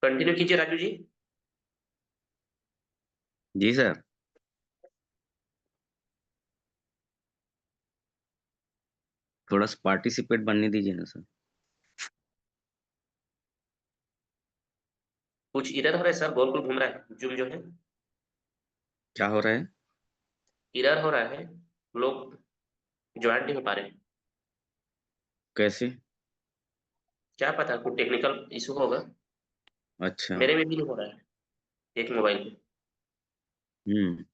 Continue कीजिए राजू जी। जी sir. थोड़ा सा पार्टिसिपेट बनने दीजिए ना सर। कुछ इरर हो रहा है सर, गोल गोल घूम रहा है जूम जो है। क्या हो रहा है? इरर हो रहा है, लोग ज्वाइन नहीं हो पा रहे। कैसे? क्या पता, कुछ टेक्निकल इशू होगा। अच्छा। मेरे में भी नहीं हो रहा है, एक मोबाइल पे। हम्म।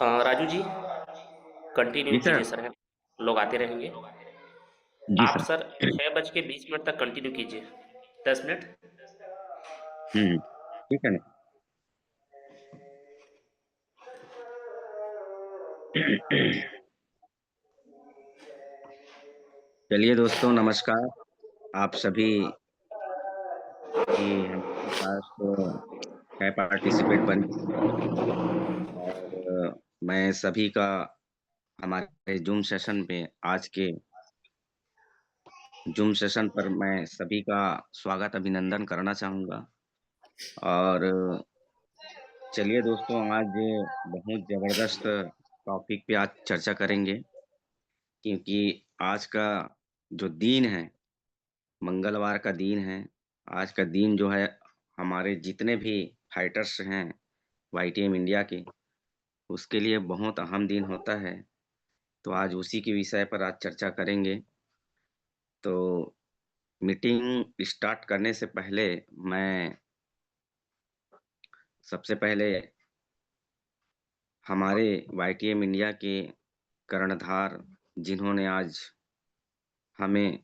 राजू जी, कंटिन्यू जी कीजिए सर। सर। लोग आते रहेंगे। जी आप सर। सर 6:20 तक कंटिन्यू कीजिए, 10 मिनट। ठीक है ना। चलिए दोस्तों, नमस्कार। आप सभी की हमारे पास पार्टिसिपेट बन और मैं सभी का हमारे जूम सेशन पर मैं सभी का स्वागत अभिनंदन करना चाहूँगा। और चलिए दोस्तों, आज बहुत ज़बरदस्त टॉपिक पे आज चर्चा करेंगे, क्योंकि आज का जो दिन है, मंगलवार का दिन है। आज का दिन जो है, हमारे जितने भी फाइटर्स हैं वाईटीएम इंडिया के, उसके लिए बहुत अहम दिन होता है। तो आज उसी के विषय पर आज चर्चा करेंगे। तो मीटिंग स्टार्ट करने से पहले मैं सबसे पहले हमारे वाईटीएम इंडिया के कर्णधार, जिन्होंने आज हमें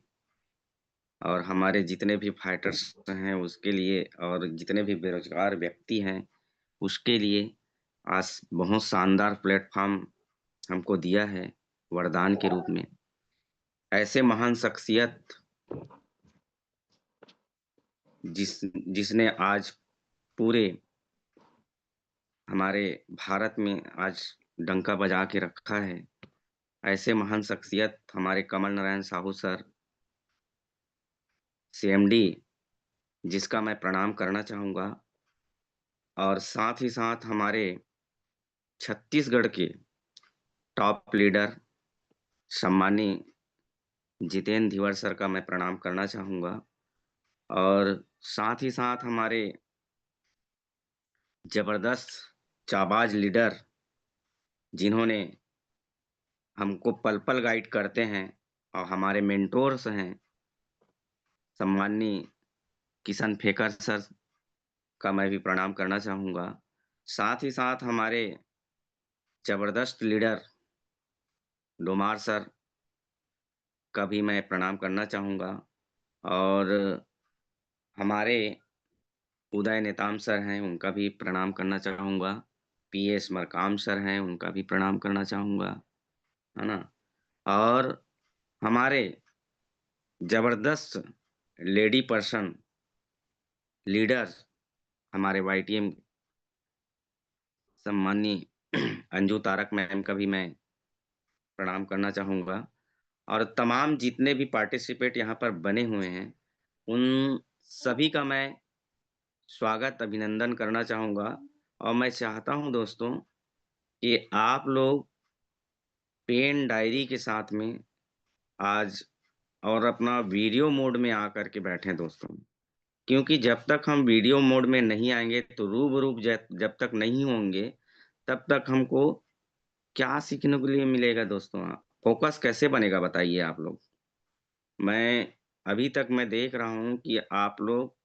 और हमारे जितने भी फाइटर्स हैं उसके लिए, और जितने भी बेरोजगार व्यक्ति हैं उसके लिए आज बहुत शानदार प्लेटफॉर्म हमको दिया है वरदान के रूप में। ऐसे महान शख्सियत जिसने आज पूरे हमारे भारत में आज डंका बजा के रखा है, ऐसे महान शख्सियत हमारे कमल नारायण साहू सर, सीएमडी, जिसका मैं प्रणाम करना चाहूँगा। और साथ ही साथ हमारे छत्तीसगढ़ के टॉप लीडर सम्मानीय जितेंद्र धीवर सर का मैं प्रणाम करना चाहूँगा। और साथ ही साथ हमारे ज़बरदस्त जाबाज़ लीडर, जिन्होंने हमको पल-पल गाइड करते हैं और हमारे मेंटोर्स हैं, सम्माननीय किशन फेकर सर का मैं भी प्रणाम करना चाहूँगा। साथ ही साथ हमारे ज़बरदस्त लीडर डोमार सर का भी मैं प्रणाम करना चाहूँगा। और हमारे उदय नेताम सर हैं, उनका भी प्रणाम करना चाहूँगा। पीएस मरकाम सर हैं, उनका भी प्रणाम करना चाहूँगा, है ना? और हमारे ज़बरदस्त लेडी पर्सन लीडर, हमारे वाईटीएम सम्माननीय अंजू तारक मैम का भी मैं प्रणाम करना चाहूँगा। और तमाम जितने भी पार्टिसिपेट यहाँ पर बने हुए हैं, उन सभी का मैं स्वागत, अभिनंदन करना चाहूँगा। और मैं चाहता हूँ दोस्तों कि आप लोग पेन डायरी के साथ में आज और अपना वीडियो मोड में आकर के बैठें दोस्तों। क्योंकि जब तक हम वीडियो मोड में नहीं आएँगे, तो रूबरू जब तक नहीं होंगे, तब तक हमको क्या सीखने के लिए मिलेगा दोस्तों? फ़ोकस कैसे बनेगा बताइए आप लोग? मैं अभी तक मैं देख रहा हूँ कि आप लोग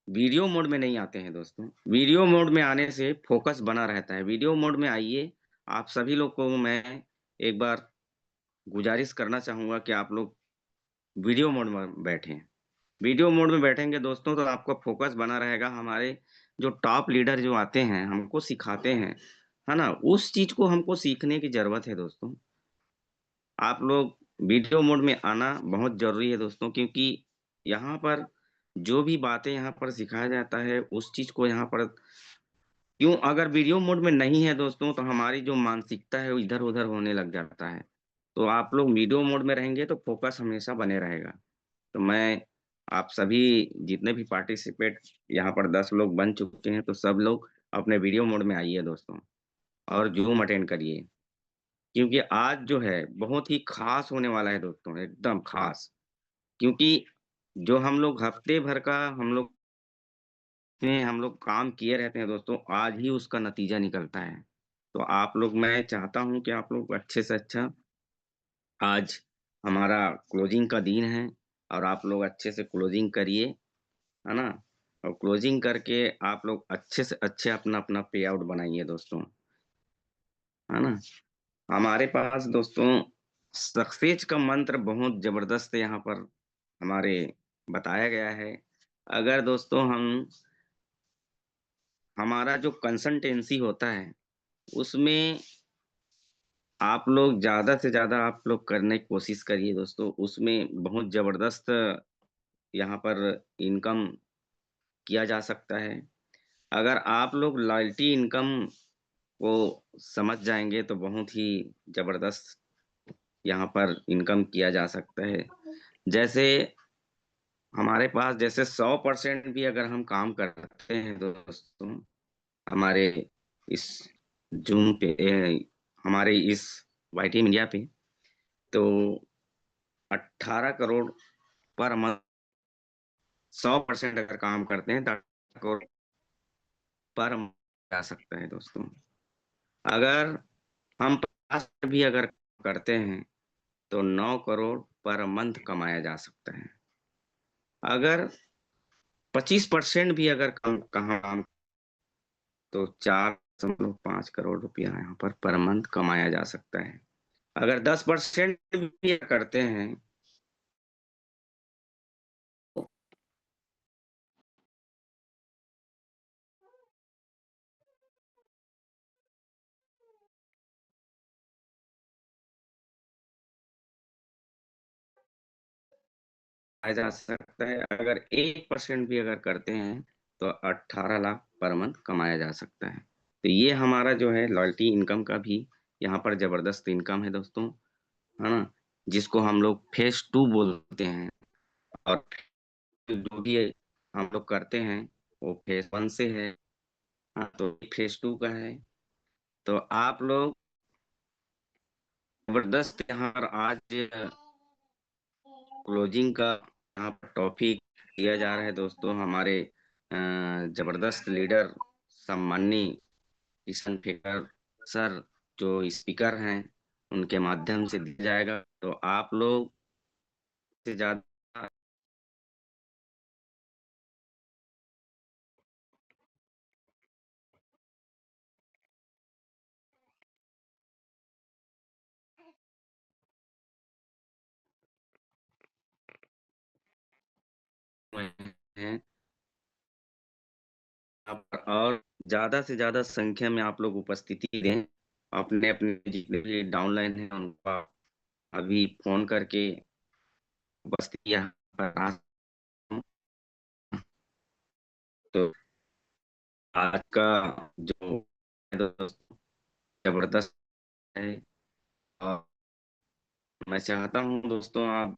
वीडियो मोड में नहीं आते हैं दोस्तों। वीडियो मोड में आने से फ़ोकस बना रहता है। वीडियो मोड में आइए, आप सभी लोग को मैं एक बार गुज़ारिश करना चाहूँगा कि आप लोग वीडियो मोड में बैठें। वीडियो मोड में बैठेंगे दोस्तों, तो आपका फ़ोकस बना रहेगा। हमारे जो टॉप लीडर जो आते हैं, हमको सिखाते हैं, है ना? उस चीज़ को हमको सीखने की ज़रूरत है दोस्तों। आप लोग वीडियो मोड में आना बहुत ज़रूरी है दोस्तों, क्योंकि यहाँ पर जो भी बातें यहाँ पर सिखाया जाता है, उस चीज़ को यहाँ पर क्यों, अगर वीडियो मोड में नहीं है दोस्तों, तो हमारी जो मानसिकता है, वो इधर-उधर होने लग जाता है। तो आप लोग वीडियो मोड में रहेंगे, तो फ़ोकस हमेशा बने रहेगा। तो मैं आप सभी जितने भी पार्टिसिपेट यहाँ पर 10 लोग बन चुके हैं, तो सब लोग अपने वीडियो मोड में आइए दोस्तों, और ज़ूम अटेंड करिए। क्योंकि आज जो है बहुत ही ख़ास होने वाला है दोस्तों, एकदम ख़ास। क्योंकि जो हम लोग हफ़्ते भर का हम लोग काम किए रहते हैं दोस्तों, आज ही उसका नतीजा निकलता है। तो आप लोग, मैं चाहता हूँ कि आप लोग अच्छे से अच्छा, आज हमारा क्लोजिंग का दिन है, और आप लोग अच्छे से क्लोजिंग करिए, है ना? और क्लोजिंग करके आप लोग अच्छे से अच्छे अपना-अपना पे आउट बनाइए दोस्तों, है ना? हमारे पास दोस्तों सक्सेस का मंत्र बहुत ज़बरदस्त यहाँ पर हमारे बताया गया है। अगर दोस्तों हमारा जो कंसिस्टेंसी होता है, उसमें आप लोग ज़्यादा से ज़्यादा आप लोग करने की कोशिश करिए दोस्तों। उसमें बहुत ज़बरदस्त यहाँ पर इनकम किया जा सकता है। अगर आप लोग लॉयल्टी इनकम को समझ जाएँगे तो बहुत ही ज़बरदस्त यहाँ पर इनकम किया जा सकता है। जैसे हमारे पास जैसे 100% भी अगर हम काम करते हैं दोस्तों, हमारे इस ज़ूम पे हमारे इस वाईटी मीडिया पे, तो 18 करोड़ पर मंथ 100% अगर काम करते हैं तो 18 करोड़ पर मंथ जा सकता है दोस्तों। अगर हम 50 भी अगर करते हैं तो 9 करोड़ पर मंथ कमाया जा सकता है। अगर 25% भी अगर कम काम तो 4.5 करोड़ रुपया यहाँ पर मंथ कमाया जा सकता है। अगर 10% भी करते हैं कमाया जा सकता है। अगर 1% भी अगर करते हैं तो 18 लाख पर मंथ कमाया जा सकता है। तो ये हमारा जो है लॉयल्टी इनकम का भी यहाँ पर ज़बरदस्त इनकम है दोस्तों, है ना? जिसको हम लोग फेज़ 2 बोलते हैं, और जो भी हम लोग करते हैं वो फेज़ 1 से है। हाँ, तो फेज़ 2 का है। तो आप लोग ज़बरदस्त यहाँ पर आज क्लोजिंग का यहाँ पर टॉपिक दिया जा रहा है दोस्तों, हमारे ज़बरदस्त लीडर सम्माननीय किशन फेकर सर जो स्पीकर हैं, उनके माध्यम से दिया जाएगा। तो आप लोग से ज़्यादा हैं और ज़्यादा से ज़्यादा संख्या में आप लोग उपस्थिति दें। अपने-अपने जितने भी डाउनलाइन हैं उनका अभी फ़ोन करके उपस्थिति यहाँ पर आ तो आज का जो है दोस्तों ज़बरदस्त है, और मैं चाहता हूँ दोस्तों आप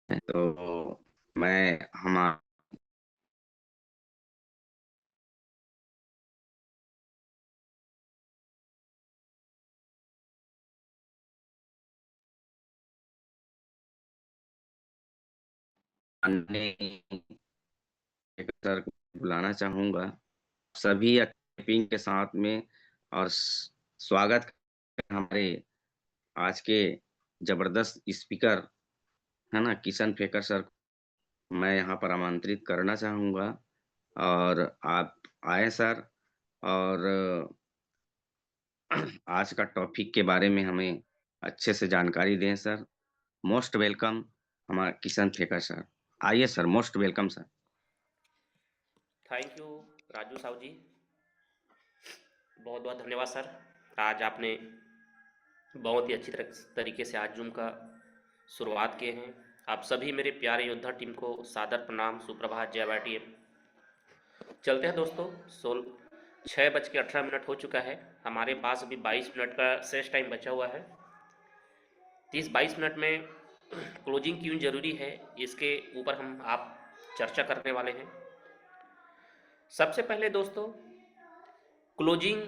तो मैं हमारे सर को बुलाना चाहूँगा। सभी टीम के साथ में और स्वागत करें हमारे आज के ज़बरदस्त स्पीकर, है ना? किशन फेकर सर को मैं यहाँ पर आमंत्रित करना चाहूँगा, और आप आएँ सर, और आज का टॉपिक के बारे में हमें अच्छे से जानकारी दें सर। मोस्ट वेलकम हमारा किशन फेकर सर। आइए sir, most welcome sir. Thank you Raju Sahu ji, बहुत बहुत धन्यवाद सर। आज आपने बहुत ही अच्छी तरीके से आज जूम का शुरुआत किए हैं। आप सभी मेरे प्यारे योद्धा टीम को सादर प्रणाम, सुप्रभात, जय वाईटीएम। चलते हैं दोस्तों, 6:18 हो चुका है। हमारे पास अभी 22 मिनट का शेष टाइम बचा हुआ है। 30-22 मिनट में क्लोजिंग क्यों जरूरी है, इसके ऊपर हम आप चर्चा करने वाले हैं। सबसे पहले दोस्तों, क्लोजिंग,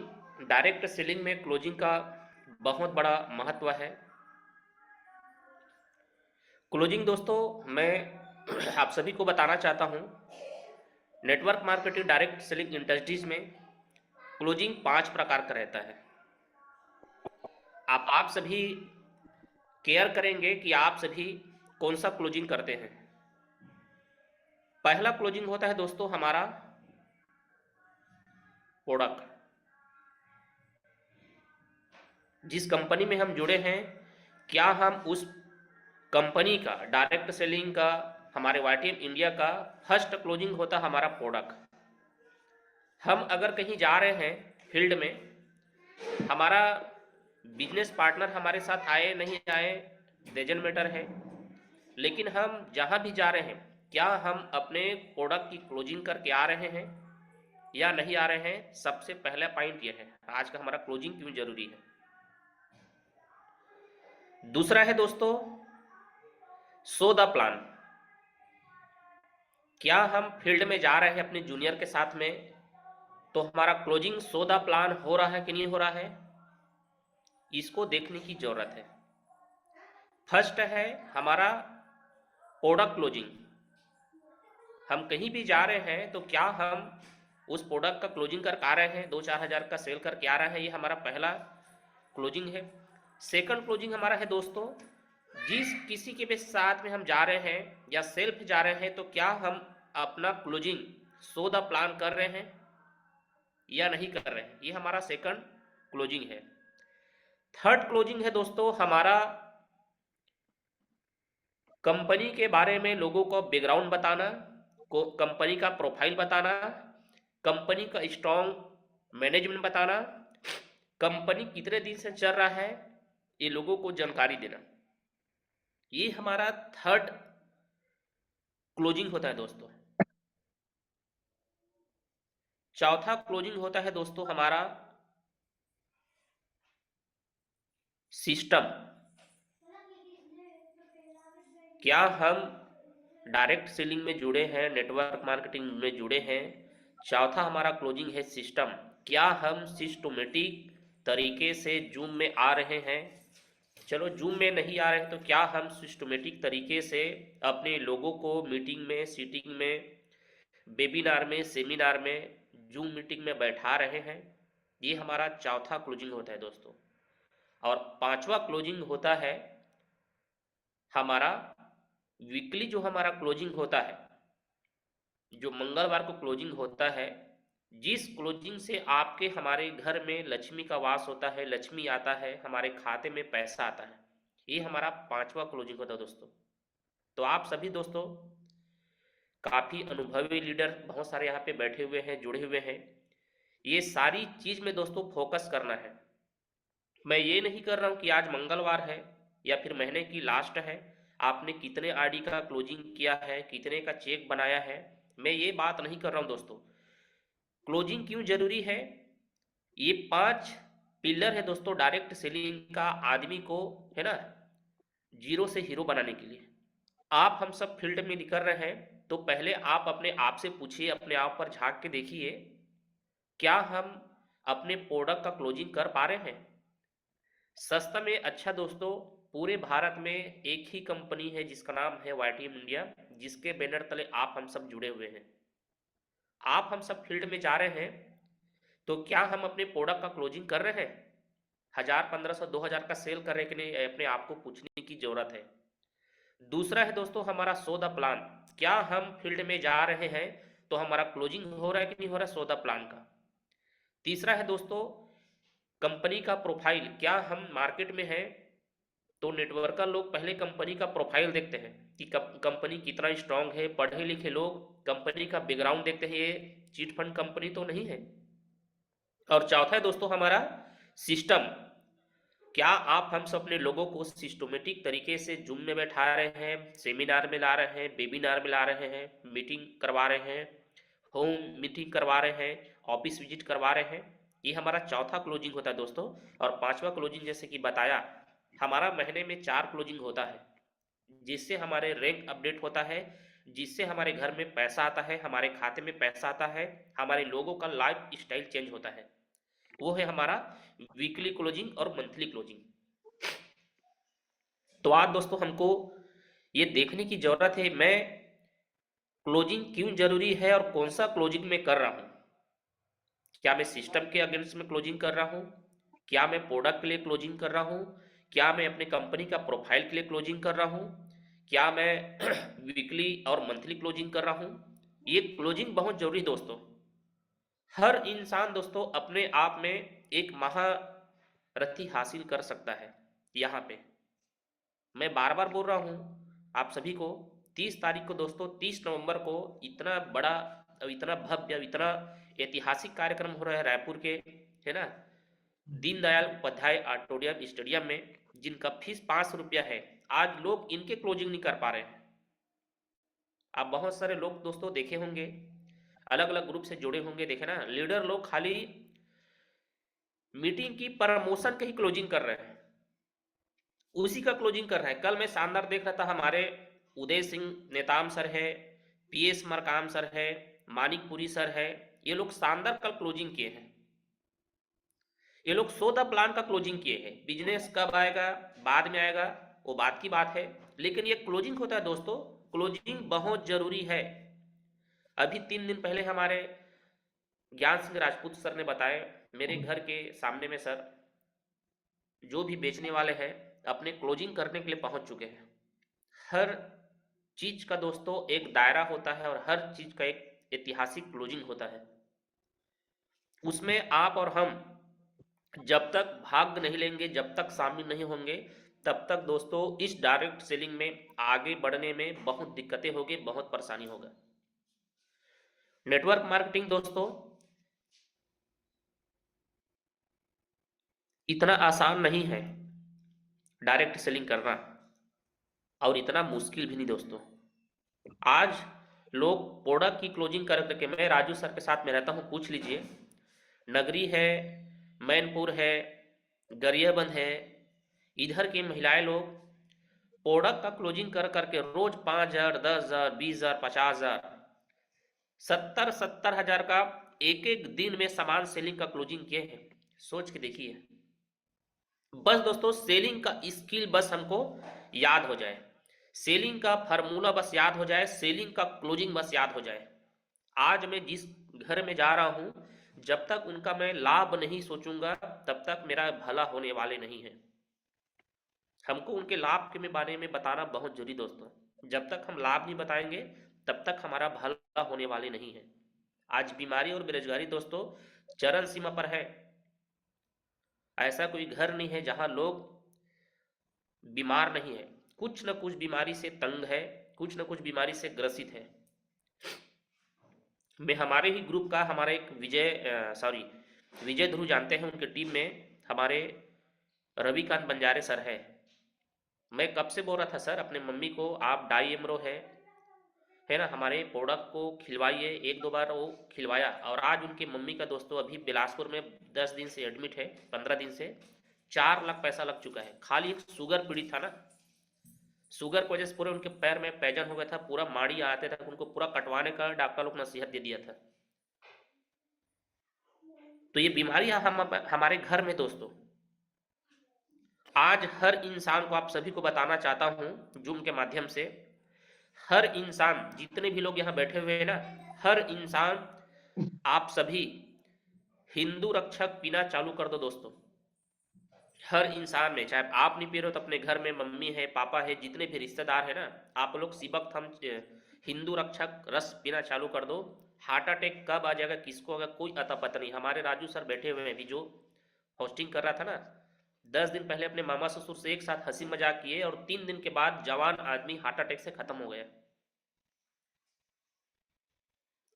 डायरेक्ट सेलिंग में क्लोजिंग का बहुत बड़ा महत्व है। क्लोजिंग दोस्तों, मैं आप सभी को बताना चाहता हूं, network marketing direct selling industries में क्लोजिंग 5 प्रकार का रहता है। आप सभी केयर करेंगे कि आप सभी कौन सा क्लोजिंग करते हैं। पहला क्लोजिंग होता है दोस्तों हमारा प्रोडक्ट। जिस कंपनी में हम जुड़े हैं, क्या हम उस कंपनी का डायरेक्ट सेलिंग का, हमारे वाईटीएम इंडिया का फर्स्ट क्लोजिंग होता है हमारा प्रोडक्ट। हम अगर कहीं जा रहे हैं फील्ड में, हमारा बिजनेस पार्टनर हमारे साथ आए नहीं आए डजन मैटर है, लेकिन हम जहां भी जा रहे हैं क्या हम अपने प्रोडक्ट की क्लोजिंग करके आ रहे हैं या नहीं आ रहे हैं? सबसे पहला पॉइंट यह है आज का हमारा क्लोजिंग क्यों जरूरी है। दूसरा है दोस्तों सो द प्लान। क्या हम फील्ड में जा रहे हैं अपने जूनियर के साथ में, तो हमारा क्लोजिंग सो द प्लान हो रहा है कि नहीं हो रहा है, इसको देखने की जरूरत है। फर्स्ट है हमारा प्रोडक्ट क्लोजिंग। हम कहीं भी जा रहे हैं तो क्या हम उस प्रोडक्ट का क्लोजिंग करके आ रहे हैं, 2-4 हज़ार का सेल करके आ रहे हैं, ये हमारा पहला क्लोजिंग है। सेकंड क्लोजिंग हमारा है दोस्तों जिस किसी के भी साथ में हम जा रहे हैं या सेल्फ जा रहे हैं तो क्या हम अपना क्लोजिंग सो द प्लान कर रहे हैं या नहीं कर रहे हैं, ये हमारा सेकंड क्लोजिंग है। थर्ड क्लोजिंग है दोस्तों हमारा कंपनी के बारे में लोगों को बैकग्राउंड बताना, को कंपनी का प्रोफाइल बताना, कंपनी का स्ट्रॉन्ग मैनेजमेंट बताना, कंपनी कितने दिन से चल रहा है ये लोगों को जानकारी देना, ये हमारा थर्ड क्लोजिंग होता है दोस्तों। चौथा क्लोजिंग होता है दोस्तों हमारा सिस्टम। क्या हम डायरेक्ट सेलिंग में जुड़े हैं, नेटवर्क मार्केटिंग में जुड़े हैं। चौथा हमारा क्लोजिंग है सिस्टम। क्या हम सिस्टमेटिक तरीके से जूम में आ रहे हैं, चलो जूम में नहीं आ रहे हैं तो क्या हम सिस्टमेटिक तरीके से अपने लोगों को मीटिंग में, सीटिंग में, वेबिनार में, सेमिनार में, जूम मीटिंग में बैठा रहे हैं, ये हमारा चौथा क्लोजिंग होता है दोस्तों। और पांचवा क्लोजिंग होता है हमारा वीकली, जो हमारा क्लोजिंग होता है, जो मंगलवार को क्लोजिंग होता है, जिस क्लोजिंग से आपके हमारे घर में लक्ष्मी का वास होता है, लक्ष्मी आता है, हमारे खाते में पैसा आता है, ये हमारा पांचवा क्लोजिंग होता है दोस्तों। तो आप सभी दोस्तों काफ़ी अनुभवी लीडर बहुत सारे यहाँ पे बैठे हुए हैं, जुड़े हुए हैं, ये सारी चीज़ में दोस्तों फोकस करना है। मैं ये नहीं कर रहा हूँ कि आज मंगलवार है या फिर महीने की लास्ट है, आपने कितने आरडी का क्लोजिंग किया है, कितने का चेक बनाया है, मैं ये बात नहीं कर रहा हूँ दोस्तों। क्लोजिंग क्यों जरूरी है, ये 5 पिलर है दोस्तों डायरेक्ट सेलिंग का आदमी को, है ना, जीरो से हीरो बनाने के लिए। आप हम सब फील्ड में निकल रहे हैं तो पहले आप अपने आप से पूछिए, अपने आप पर झांक के देखिए, क्या हम अपने प्रोडक्ट का क्लोजिंग कर पा रहे हैं। सस्ता में अच्छा दोस्तों, पूरे भारत में एक ही कंपनी है जिसका नाम है वाईटीएम इंडिया, जिसके बैनर तले आप हम सब जुड़े हुए हैं। आप हम सब फील्ड में जा रहे हैं तो क्या हम अपने प्रोडक्ट का क्लोजिंग कर रहे हैं, 1000, 1500, 2000 का सेल करने के लिए अपने आप को पूछने की जरूरत है। दूसरा है दोस्तों हमारा सो द प्लान। क्या हम फील्ड में जा रहे हैं तो हमारा क्लोजिंग हो रहा है कि नहीं हो रहा है सो द प्लान का। तीसरा है दोस्तों कंपनी का प्रोफाइल। क्या हम मार्केट में हैं तो नेटवर्कर लोग पहले कंपनी का प्रोफाइल देखते हैं कि कंपनी कितना स्ट्रांग है, पढ़े लिखे लोग कंपनी का बैकग्राउंड देखते हैं, ये चिट फंड कंपनी तो नहीं है। और चौथा है दोस्तों हमारा सिस्टम। क्या आप हम सब अपने लोगों को सिस्टमेटिक तरीके से जूम में बैठा रहे हैं, सेमिनार में ला रहे हैं, वेबिनार में ला रहे हैं, मीटिंग करवा रहे हैं, होम मीटिंग करवा रहे हैं, ऑफिस विजिट करवा रहे हैं, ये हमारा चौथा क्लोजिंग होता है दोस्तों। और पांचवा क्लोजिंग जैसे कि बताया, हमारा महीने में 4 क्लोजिंग होता है, जिससे हमारे रैंक अपडेट होता है, जिससे हमारे घर में पैसा आता है, हमारे खाते में पैसा आता है, हमारे लोगों का लाइफ स्टाइल चेंज होता है, वो है हमारा वीकली क्लोजिंग और मंथली क्लोजिंग। तो आज दोस्तों हमको ये देखने की जरूरत है मैं क्लोजिंग क्यों जरूरी है और कौन सा क्लोजिंग मैं कर रहा हूं। क्या मैं सिस्टम के अगेंस्ट में क्लोजिंग कर रहा हूं, क्या मैं प्रोडक्ट के लिए क्लोजिंग कर रहा हूं, क्या मैं अपने कंपनी का प्रोफाइल के लिए क्लोजिंग कर रहा हूं, क्या मैं वीकली और मंथली क्लोजिंग कर रहा हूं। ये क्लोजिंग बहुत जरूरी दोस्तों। हर इंसान दोस्तों अपने आप में एक महारथी हासिल कर सकता है। यहाँ पे मैं बार बार बोल रहा हूँ आप सभी को, 30 तारीख को दोस्तों, 30 नवंबर को इतना बड़ा और इतना भव्य, इतना ऐतिहासिक कार्यक्रम हो रहा है रायपुर के, है ना, दीनदयाल उपाध्याय ऑडिटोरियम स्टेडियम में, जिनका फीस 500 रुपया है। आज लोग इनके क्लोजिंग नहीं कर पा रहे हैं। आप बहुत सारे लोग दोस्तों देखे होंगे, अलग अलग ग्रुप से जुड़े होंगे, देखे ना, लीडर लोग खाली मीटिंग की प्रमोशन के ही क्लोजिंग कर रहे हैं, उसी का क्लोजिंग कर रहा है। कल मैं शानदार देख रहा था, हमारे उदय सिंह नेताम सर है, पीएस मरकाम सर है, मानिकपुरी सर है, ये लोग शानदार कल क्लोजिंग किए हैं। ये लोग 100 प्लान का क्लोजिंग किए हैं। बिजनेस कब आएगा, बाद में आएगा, वो बात की बात है, लेकिन ये क्लोजिंग होता है दोस्तों। क्लोजिंग बहुत जरूरी है। अभी 3 दिन पहले हमारे ज्ञान सिंह राजपूत सर ने बताया, मेरे घर के सामने में सर जो भी बेचने वाले हैं अपने क्लोजिंग करने के लिए पहुंच चुके हैं। हर चीज का दोस्तों एक दायरा होता है और हर चीज का एक ऐतिहासिक क्लोजिंग होता है। उसमें आप और हम जब तक भाग नहीं लेंगे, जब तक शामिल नहीं होंगे, तब तक दोस्तों इस डायरेक्ट सेलिंग में आगे बढ़ने में बहुत दिक्कतें होगी, बहुत परेशानी होगा। नेटवर्क मार्केटिंग दोस्तों इतना आसान नहीं है डायरेक्ट सेलिंग करना, और इतना मुश्किल भी नहीं दोस्तों। आज लोग प्रोडक्ट की क्लोजिंग कर करके, मैं राजू सर के साथ में रहता हूँ, पूछ लीजिए, नगरी है, मैनपुर है, गरियाबंद है, इधर की महिलाएं लोग प्रोडक्ट का क्लोजिंग कर करके रोज 5,000, 10,000, 20,000, 50,000, 70,000 का एक एक दिन में सामान सेलिंग का क्लोजिंग किए हैं। सोच के देखिए। बस दोस्तों सेलिंग का स्किल बस हमको याद हो जाए, सेलिंग का फार्मूला बस याद हो जाए, सेलिंग का क्लोजिंग बस याद हो जाए। आज मैं जिस घर में जा रहा हूं, जब तक उनका मैं लाभ नहीं सोचूंगा, तब तक मेरा भला होने वाले नहीं है। हमको उनके लाभ के बारे में बताना बहुत जरूरी दोस्तों। जब तक हम लाभ नहीं बताएंगे, तब तक हमारा भला होने वाले नहीं है। आज बीमारी और बेरोजगारी दोस्तों चरम सीमा पर है। ऐसा कोई घर नहीं है जहां लोग बीमार नहीं है, कुछ न कुछ बीमारी से तंग है, कुछ न कुछ बीमारी से ग्रसित है। मैं हमारे ही ग्रुप का, हमारा एक विजय ध्रुव जानते हैं, उनके टीम में हमारे रविकांत बंजारे सर है। मैं कब से बोल रहा था सर अपने मम्मी को, आप डाई एमरो है ना, हमारे प्रोडक्ट को खिलवाइए। 1-2 बार वो खिलवाया, और आज उनकी मम्मी का दोस्तों अभी बिलासपुर में 10 दिन से एडमिट है, 15 दिन से 4 लाख पैसा लग चुका है। खाली एक शुगर पीड़ित था ना, शुगर की वजह से पूरे उनके पैर में पैजन हो गया था, पूरा माड़ी आते थे, उनको पूरा कटवाने का डॉक्टर लोग नसीहत दे दिया था। तो ये बीमारियां हमारे घर में दोस्तों, आज हर इंसान को, आप सभी को बताना चाहता हूं जूम के माध्यम से, हर इंसान, जितने भी लोग यहाँ बैठे हुए हैं ना, हर इंसान, आप सभी हिंदू रक्षक पीना चालू कर दो दोस्तों। हर इंसान में, चाहे आप नहीं पी रहे हो तो अपने घर में मम्मी है, पापा है, जितने भी रिश्तेदार है ना, आप लोग सिबक थम हिंदू रक्षक रस पीना चालू कर दो। हार्ट अटैक कब आ जाएगा, किसको होगा, कोई अता पता नहीं। हमारे राजू सर बैठे हुए हैं अभी, जो होस्टिंग कर रहा था ना, 10 दिन पहले अपने मामा ससुर से एक साथ हंसी मजाक किए, और 3 दिन के बाद जवान आदमी हार्ट अटैक से खत्म हो गया।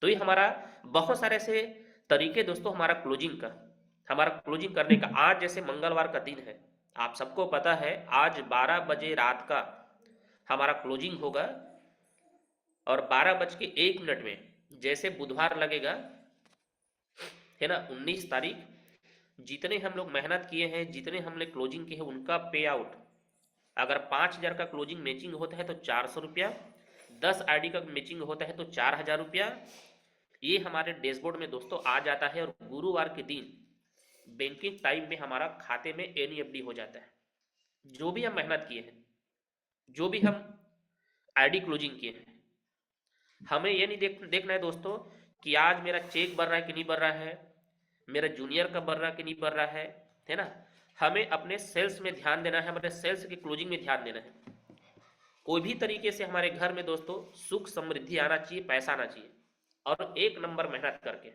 तो ये हमारा बहुत सारे ऐसे तरीके दोस्तों, हमारा क्लोजिंग करने का। आज जैसे मंगलवार का दिन है, आप सबको पता है आज 12 बजे रात का हमारा क्लोजिंग होगा, और 12:01 में जैसे बुधवार लगेगा, है ना, 19 तारीख, जितने हम लोग मेहनत किए हैं, जितने हमने क्लोजिंग किए हैं, उनका पे आउट, अगर 5,000 का क्लोजिंग मैचिंग होता है तो 400 रुपया, 10 आईडी का मैचिंग होता है तो 4,000 रुपया, ये हमारे डैशबोर्ड में दोस्तों आ जाता है। और गुरुवार के दिन बैंकिंग टाइम में हमारा खाते में एनईएफटी हो जाता है। जो भी हम मेहनत किए हैं, जो भी हम आईडी क्लोजिंग किए हैं, हमें ये नहीं देखना है दोस्तों कि आज मेरा चेक बढ़ रहा है कि नहीं बढ़ रहा है, मेरा जूनियर का बढ़ रहा है कि नहीं बढ़ रहा है ना। हमें अपने सेल्स में ध्यान देना है, हमारे सेल्स की क्लोजिंग में ध्यान देना है। कोई भी तरीके से हमारे घर में दोस्तों सुख समृद्धि आना चाहिए, पैसा आना चाहिए, और 1 नंबर मेहनत करके।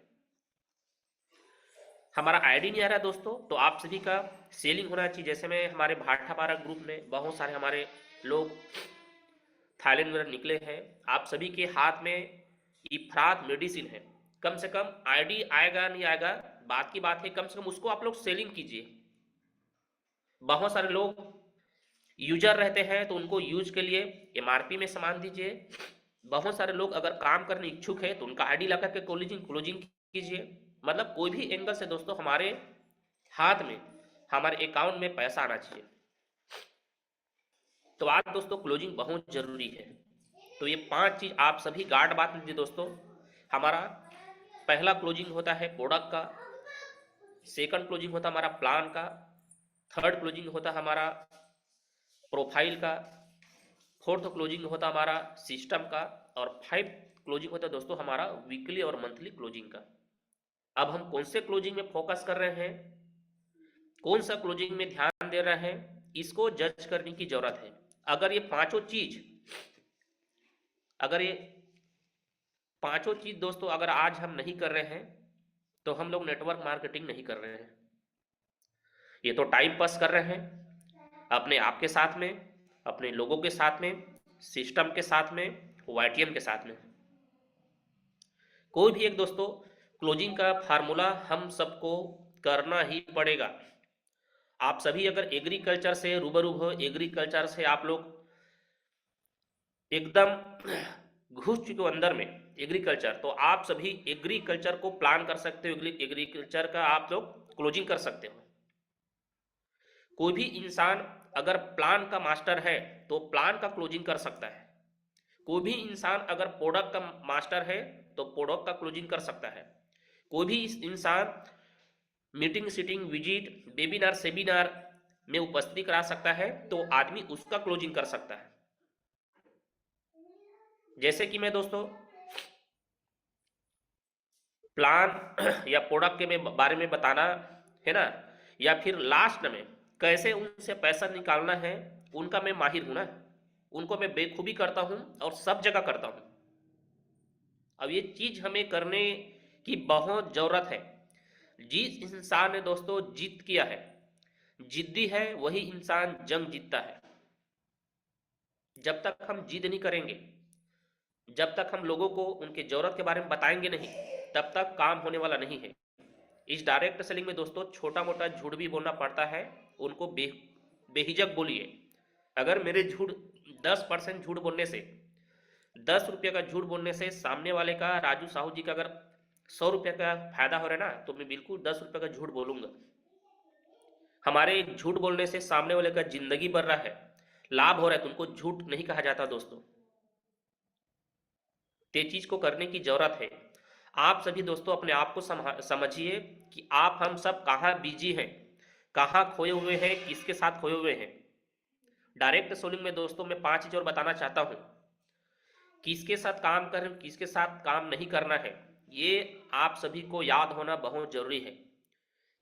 हमारा आईडी नहीं आ रहा है दोस्तों, तो आप सभी का सेलिंग होना चाहिए। जैसे मैं हमारे भाटापारा ग्रुप में बहुत सारे हमारे लोग थाईलैंड में निकले हैं, आप सभी के हाथ में इफरात मेडिसिन है। कम से कम आईडी आएगा नहीं आएगा बात की बात है, कम से कम उसको आप लोग सेलिंग कीजिए। बहुत सारे लोग यूजर रहते हैं, तो उनको यूज के लिए एमआरपी में सामान दीजिए, बहुत सारे लोग अगर काम करने इच्छुक है तो उनका आईडी लगा के क्लोजिंग क्लोजिंग कीजिए। मतलब कोई भी एंगल से दोस्तों हमारे हाथ में, हमारे अकाउंट में पैसा आना चाहिए। तो आज दोस्तों क्लोजिंग बहुत जरूरी है। तो ये 5 चीज आप सभी गार्ड बात लीजिए दोस्तों। हमारा पहला क्लोजिंग होता है प्रोडक्ट का, सेकंड क्लोजिंग होता है हमारा प्लान का, थर्ड क्लोजिंग होता है हमारा प्रोफाइल का, फोर्थ क्लोजिंग होता है हमारा सिस्टम का, और 5 क्लोजिंग होता है दोस्तों हमारा वीकली और मंथली क्लोजिंग का। अब हम कौन से क्लोजिंग में फोकस कर रहे हैं, कौन सा क्लोजिंग में ध्यान दे रहे हैं, इसको जज करने की जरूरत है। अगर ये पांचों चीज दोस्तों अगर आज हम नहीं कर रहे हैं तो हम लोग नेटवर्क मार्केटिंग नहीं कर रहे हैं। ये तो टाइम पास कर रहे हैं अपने आप के साथ में, अपने लोगों के साथ में, सिस्टम के साथ में, वाईटीएम के साथ में। कोई भी एक दोस्तों क्लोजिंग का फार्मूला हम सबको करना ही पड़ेगा। आप सभी अगर एग्रीकल्चर से रूबरू हो, एग्रीकल्चर से आप लोग एकदम घुस चुके हो अंदर में एग्रीकल्चर, तो आप सभी एग्रीकल्चर को प्लान कर सकते हो, एग्रीकल्चर का आप लोग क्लोजिंग कर सकते हो। कोई भी इंसान अगर प्लान का मास्टर है तो प्लान का क्लोजिंग कर सकता है। कोई भी इंसान अगर प्रोडक्ट का मास्टर है तो प्रोडक्ट का क्लोजिंग कर सकता है। कोई भी इंसान meeting, seating, visit, webinar, seminar में उपस्थिति करा सकता है तो आदमी उसका क्लोजिंग कर सकता है। जैसे कि मैं दोस्तों प्लान या प्रोडक्ट के बारे में बताना है ना, या फिर लास्ट में कैसे उनसे पैसा निकालना है, उनका मैं माहिर हूं ना, उनको मैं बेखूबी करता हूं और सब जगह करता हूं। अब ये चीज हमें करने की बहुत जरूरत है। जिस इंसान ने दोस्तों जीत किया है, जिद्दी है, वही इंसान जंग जीतता है। जब तक हम जिद नहीं करेंगे, जब तक हम लोगों को उनके जरूरत के बारे में बताएंगे नहीं, तब तक काम होने वाला नहीं है। इस डायरेक्ट सेलिंग में दोस्तों छोटा मोटा झूठ भी बोलना पड़ता है, उनको बेहिजक बोलिए। अगर मेरे झूठ 10% झूठ बोलने से, 10 रुपये का झूठ बोलने से सामने वाले का, राजू साहू जी का अगर 100 रुपये का फायदा हो रहा है ना, तो मैं बिल्कुल 10 रुपये का झूठ बोलूंगा। हमारे झूठ बोलने से सामने वाले का जिंदगी बढ़ रहा है, लाभ हो रहा है, तो उनको झूठ नहीं कहा जाता दोस्तों। ते चीज को करने की जरूरत है। आप सभी दोस्तों अपने आप को समझिए कि आप हम सब कहाँ बिजी हैं, कहाँ खोए हुए हैं, किसके साथ खोए हुए हैं। डायरेक्ट सेलिंग में दोस्तों मैं 5 चीज और बताना चाहता हूं। किसके साथ काम कर रहे हैं, किसके साथ काम नहीं करना है, ये आप सभी को याद होना बहुत जरूरी है।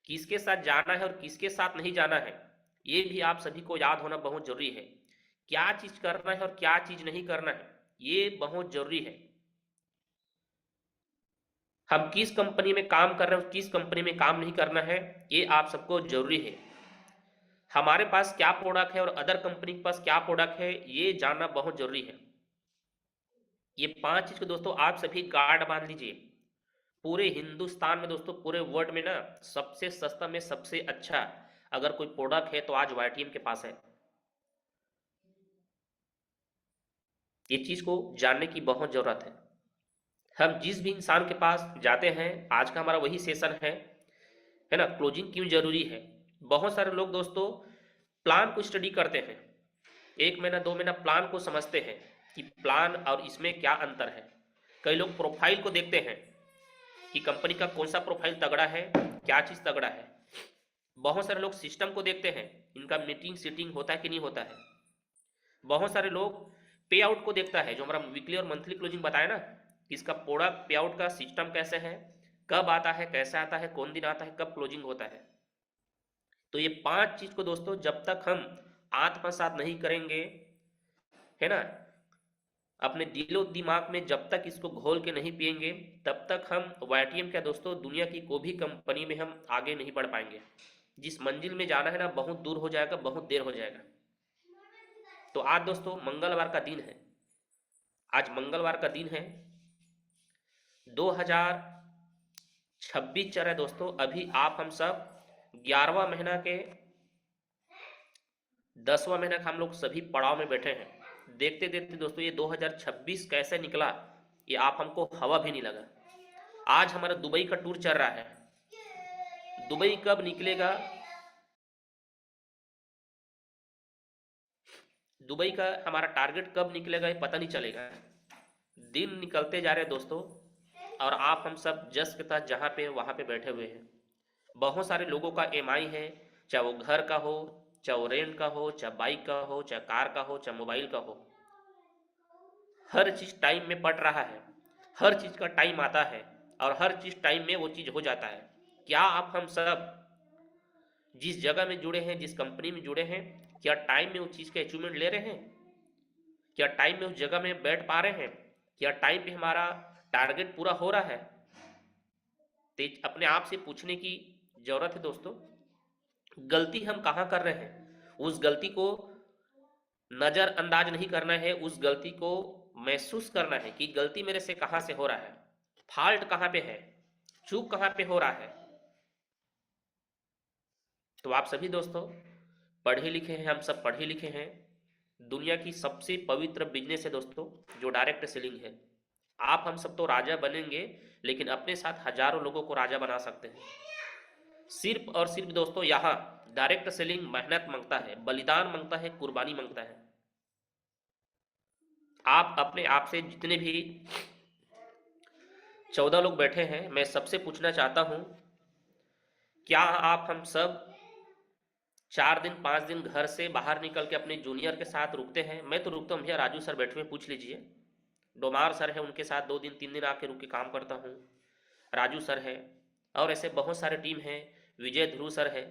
किसके साथ जाना है और किसके साथ नहीं जाना है, ये भी आप सभी को याद होना बहुत जरूरी है। क्या चीज करना है और क्या चीज नहीं करना है, ये बहुत जरूरी है। हम किस कंपनी में काम कर रहे हैं, किस कंपनी में काम नहीं करना है, ये आप सबको जरूरी है। हमारे पास क्या प्रोडक्ट है और अदर कंपनी के पास क्या प्रोडक्ट है, ये जानना बहुत जरूरी है। ये 5 चीज को दोस्तों आप सभी गार्ड बांध लीजिए। पूरे हिंदुस्तान में दोस्तों, पूरे वर्ल्ड में ना, सबसे सस्ता में सबसे अच्छा अगर कोई प्रोडक्ट है तो आज वाईटीएम के पास है। ये चीज को जानने की बहुत जरूरत है। हम जिस भी इंसान के पास जाते हैं, आज का हमारा वही सेशन है ना, क्लोजिंग क्यों जरूरी है। बहुत सारे लोग दोस्तों प्लान को स्टडी करते हैं, 1 महीना 2 महीना प्लान को समझते हैं कि प्लान और इसमें क्या अंतर है। कई लोग प्रोफाइल को देखते हैं कि कंपनी का कौन सा प्रोफाइल तगड़ा है, क्या चीज तगड़ा है। बहुत सारे लोग सिस्टम को देखते हैं, इनका मीटिंग सीटिंग होता है कि नहीं होता है। बहुत सारे लोग पे आउट को देखता है, जो हमारा वीकली और मंथली क्लोजिंग बताया ना, इसका प्रोडक्ट पे आउट का सिस्टम कैसे है, कब आता है, कैसे आता है, कौन दिन आता है, कब क्लोजिंग होता है। तो ये 5 चीज को दोस्तों जब तक हम आत्मसात नहीं करेंगे, है ना, अपने दिलो दिमाग में जब तक इसको घोल के नहीं पिएंगे, तब तक हम वाईटीएम क्या दोस्तों दुनिया की कोई भी कंपनी में हम आगे नहीं बढ़ पाएंगे। जिस मंजिल में जाना है ना, बहुत दूर हो जाएगा, बहुत देर हो जाएगा। तो आज दोस्तों मंगलवार का दिन है, आज मंगलवार का दिन है, 2026 चल रहा है दोस्तों। अभी आप हम सब 11वां महीना के 10वां महीना का हम लोग सभी पड़ाव में बैठे हैं। देखते देखते दोस्तों ये 2026 कैसे निकला, ये आप हमको हवा भी नहीं लगा। आज हमारा दुबई का टूर चल रहा है। दुबई कब निकलेगा, दुबई का हमारा टारगेट कब निकलेगा ये पता नहीं चलेगा। दिन निकलते जा रहे हैं दोस्तों, और आप हम सब जस के साथ जहाँ पे वहाँ पे बैठे हुए हैं। बहुत सारे लोगों का ईएमआई है, चाहे वो घर का हो, चाहे वो रेंट का हो, चाहे बाइक का हो, चाहे कार का हो, चाहे मोबाइल का हो। हर चीज़ टाइम में पड़ रहा है, हर चीज़ का टाइम आता है, और हर चीज़ टाइम में वो चीज़ हो जाता है। क्या आप हम सब जिस जगह में जुड़े हैं, जिस कंपनी में जुड़े हैं, क्या टाइम में उस चीज़ के अचीवमेंट ले रहे हैं? क्या टाइम में उस जगह में बैठ पा रहे हैं? क्या टाइम पे हमारा टारगेट पूरा हो रहा है? तो अपने आप से पूछने की जरूरत है दोस्तों। गलती हम कहाँ कर रहे हैं, उस गलती को नज़रअंदाज नहीं करना है, उस गलती को महसूस करना है कि गलती मेरे से कहाँ से हो रहा है, फॉल्ट कहाँ पे है, चूक कहाँ पे हो रहा है। तो आप सभी दोस्तों पढ़े लिखे हैं, हम सब पढ़े लिखे हैं। दुनिया की सबसे पवित्र बिजनेस है दोस्तों जो डायरेक्ट सेलिंग है। आप हम सब तो राजा बनेंगे, लेकिन अपने साथ हजारों लोगों को राजा बना सकते हैं। सिर्फ और सिर्फ दोस्तों यहाँ डायरेक्ट सेलिंग मेहनत मांगता है, बलिदान मांगता है, कुर्बानी मांगता है। आप अपने आप से जितने भी 14 लोग बैठे हैं, मैं सबसे पूछना चाहता हूँ, क्या आप हम सब 4 दिन 5 दिन घर से बाहर निकल के अपने जूनियर के साथ रुकते हैं? मैं तो रुकता हूँ भैया, राजू सर बैठे हुए, पूछ लीजिए। डोमार सर है, उनके साथ 2 दिन 3 दिन आके रुक के काम करता हूँ। राजू सर है, और ऐसे बहुत सारे टीम है, विजय ध्रुव सर है।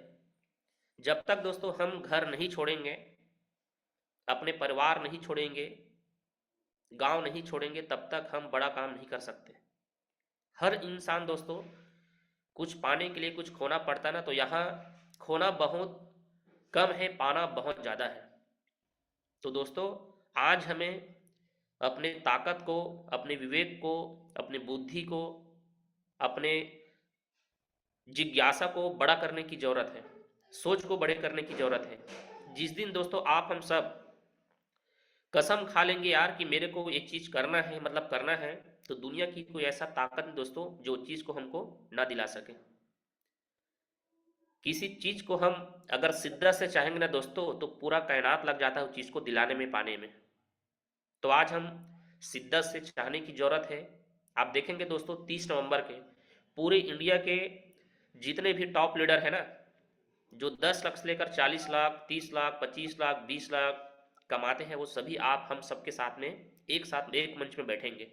जब तक दोस्तों हम घर नहीं छोड़ेंगे, अपने परिवार नहीं छोड़ेंगे, गांव नहीं छोड़ेंगे, तब तक हम बड़ा काम नहीं कर सकते। हर इंसान दोस्तों कुछ पाने के लिए कुछ खोना पड़ता ना, तो यहाँ खोना बहुत कम है, पाना बहुत ज़्यादा है। तो दोस्तों आज हमें अपने ताकत को, अपने विवेक को, अपनी बुद्धि को, अपने जिज्ञासा को बड़ा करने की ज़रूरत है, सोच को बड़े करने की ज़रूरत है। जिस दिन दोस्तों आप हम सब कसम खा लेंगे यार कि मेरे को एक चीज़ करना है, मतलब करना है, तो दुनिया की कोई ऐसा ताकत नहीं दोस्तों जो चीज़ को हमको ना दिला सके। किसी चीज़ को हम अगर शिद्दत से चाहेंगे ना दोस्तों, तो पूरा कायनात लग जाता है उस चीज़ को दिलाने में, पाने में। तो आज हम शिद्दत से चाहने की ज़रूरत है। आप देखेंगे दोस्तों 30 नवंबर के पूरे इंडिया के जितने भी टॉप लीडर हैं ना, जो 10 लाख से लेकर 40 लाख, 30 लाख, 25 लाख, 20 लाख कमाते हैं, वो सभी आप हम सबके साथ में एक साथ एक मंच में बैठेंगे।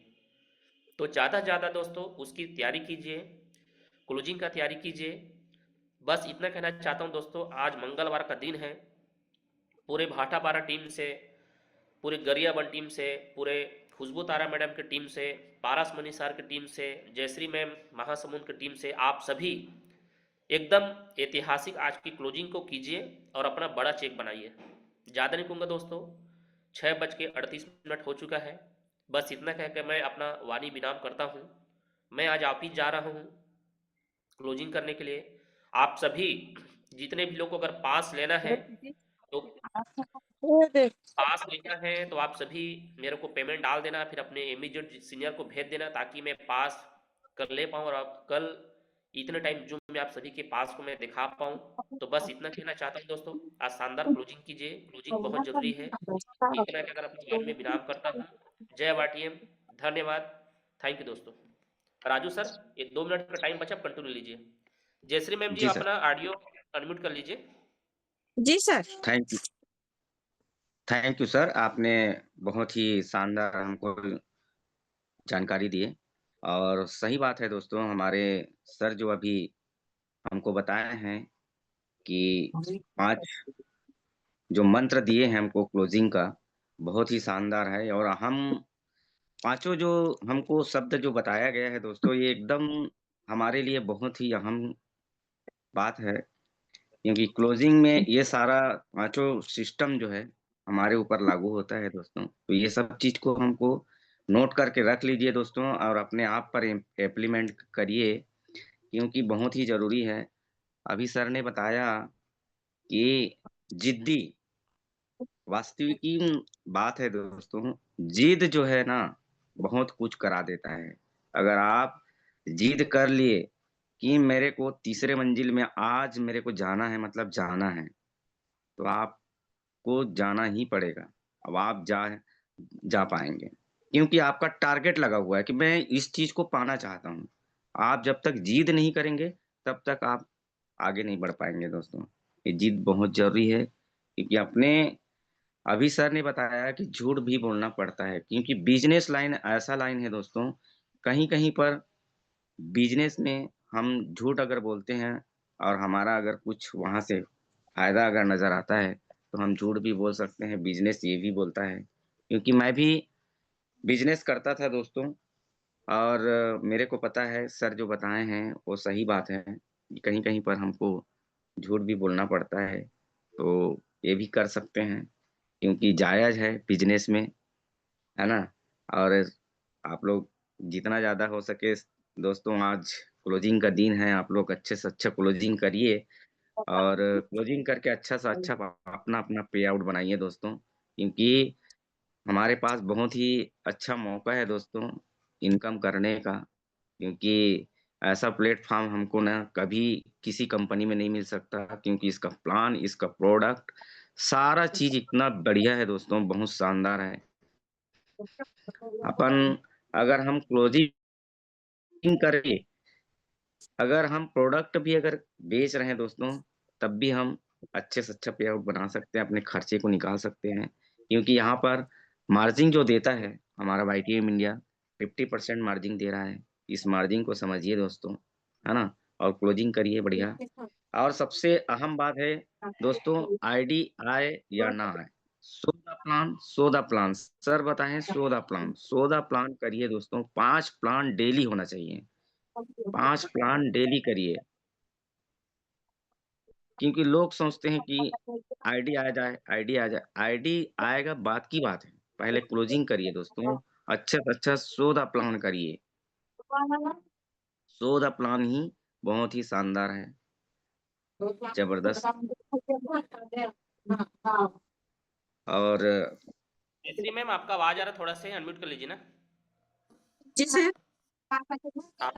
तो ज़्यादा से ज़्यादा दोस्तों उसकी तैयारी कीजिए, क्लोजिंग का तैयारी कीजिए। बस इतना कहना चाहता हूँ दोस्तों, आज मंगलवार का दिन है। पूरे भाटापारा टीम से, पूरे गरियाबंद टीम से, पूरे खुशबू तारा मैडम की टीम से, पारस मनी सर की टीम से, जयश्री मैम महासमुंद की टीम से, आप सभी एकदम ऐतिहासिक आज की क्लोजिंग को कीजिए और अपना बड़ा चेक बनाइए। ज़्यादा नहीं कहूँगा दोस्तों, 6:38 हो चुका है। बस इतना कह के मैं अपना वाणी विराम करता हूँ। मैं आज ऑफिस जा रहा हूँ क्लोजिंग करने के लिए। आप सभी जितने भी लोग को अगर पास लेना है, तो पास लेना है तो आप सभी मेरे को पेमेंट डाल देना, फिर अपने इमीडिएट सीनियर को भेज देना, ताकि मैं पास कर ले पाऊँ, और आप कल इतने टाइम जूम में आप सभी के पास को मैं दिखा पाऊँ। तो बस इतना कहना चाहता हूँ दोस्तों, आज शानदार क्लोजिंग कीजिए, क्लोजिंग बहुत जरूरी है। इतना कहकर अपनी वाणी में विराम करता हूँ। जय वाटीएम, धन्यवाद, थैंक यू दोस्तों। राजू सर, ये 2 मिनट का टाइम बचा, कंटिन्यू लीजिए। जयश्री मैम जी जी सर। अपना ऑडियो अनम्यूट कर लीजिए। जी sir. Thank you. Thank you sir, आपने बहुत ही शानदार हमको जानकारी दी है। और सही बात है दोस्तों, हमारे सर जो अभी हमको बताए हैं कि 5 जो मंत्र दिए हैं हमको क्लोजिंग का, बहुत ही शानदार है। और हम पाँचों जो हमको शब्द जो बताया गया है दोस्तों, ये एकदम हमारे लिए बहुत ही अहम बात है, क्योंकि क्लोजिंग में ये सारा पाँचों सिस्टम जो है, हमारे ऊपर लागू होता है दोस्तों। तो ये सब चीज़ को हमको नोट करके रख लीजिए दोस्तों, और अपने आप पर इम्प्लीमेंट करिए, क्योंकि बहुत ही ज़रूरी है। अभी सर ने बताया कि जिद्दी वास्तविक बात है दोस्तों, जिद जो है ना बहुत कुछ करा देता है। अगर आप जिद कर लिए कि मेरे को तीसरे मंजिल में आज मेरे को जाना है मतलब जाना है, तो आपको जाना ही पड़ेगा। अब आप जा जा पाएँगे, क्योंकि आपका टारगेट लगा हुआ है कि मैं इस चीज़ को पाना चाहता हूँ। आप जब तक जिद नहीं करेंगे, तब तक आप आगे नहीं बढ़ पाएँगे दोस्तों। ये जिद बहुत ज़रूरी है, क्योंकि अपने अभी सर ने बताया कि झूठ भी बोलना पड़ता है, क्योंकि बिज़नेस लाइन ऐसा लाइन है दोस्तों, कहीं-कहीं पर बिज़नेस में हम झूठ अगर बोलते हैं और हमारा अगर कुछ वहाँ से फ़ायदा अगर नज़र आता है, तो हम झूठ भी बोल सकते हैं, बिज़नेस ये भी बोलता है। क्योंकि मैं भी बिज़नेस करता था दोस्तों, और मेरे को पता है सर जो बताए हैं, वो सही बात है। कहीं-कहीं पर हमको झूठ भी बोलना पड़ता है, तो ये भी कर सकते हैं, क्योंकि जायज़ है बिज़नेस में, है ना? और आप लोग जितना ज़्यादा हो सके दोस्तों, आज क्लोजिंग का दिन है, आप लोग अच्छे से अच्छा क्लोजिंग करिए और क्लोजिंग करके अच्छा से अच्छा अपना-अपना पे आउट बनाइए दोस्तों, क्योंकि हमारे पास बहुत ही अच्छा मौका है दोस्तों इनकम करने का, क्योंकि ऐसा प्लेटफ़ॉर्म हमको ना कभी किसी कंपनी में नहीं मिल सकता, क्योंकि इसका प्लान, इसका प्रोडक्ट, सारा चीज़ इतना बढ़िया है दोस्तों, बहुत शानदार है। अपन अगर हम क्लोजिंग करके अगर हम प्रोडक्ट भी अगर बेच रहे हैं दोस्तों, तब भी हम अच्छे से अच्छा पे आउट बना सकते हैं, अपने खर्चे को निकाल सकते हैं। क्योंकि यहाँ पर मार्जिन जो देता है हमारा वाईटीएम इंडिया 50% मार्जिन दे रहा है। इस मार्जिन को समझिए दोस्तों, है ना? और क्लोजिंग करिए बढ़िया। और सबसे अहम बात है दोस्तों, आईडी आए या ना आए, सो द प्लान। सर बताएँ सो द प्लान करिए दोस्तों, 5 प्लान डेली होना चाहिए। 5 प्लान डेली करिए, क्योंकि लोग सोचते हैं कि आईडी आ जाए, आईडी आएगा बाद की बात है। पहले क्लोजिंग करिए दोस्तों, अच्छा से अच्छा सो द प्लान करिए। सो द प्लान ही बहुत ही शानदार है, ज़बरदस्त। और जयश्री मैम, आपका आवाज़ आ रहा है, थोड़ा सा अनम्यूट कर लीजिए ना। जी सर। आप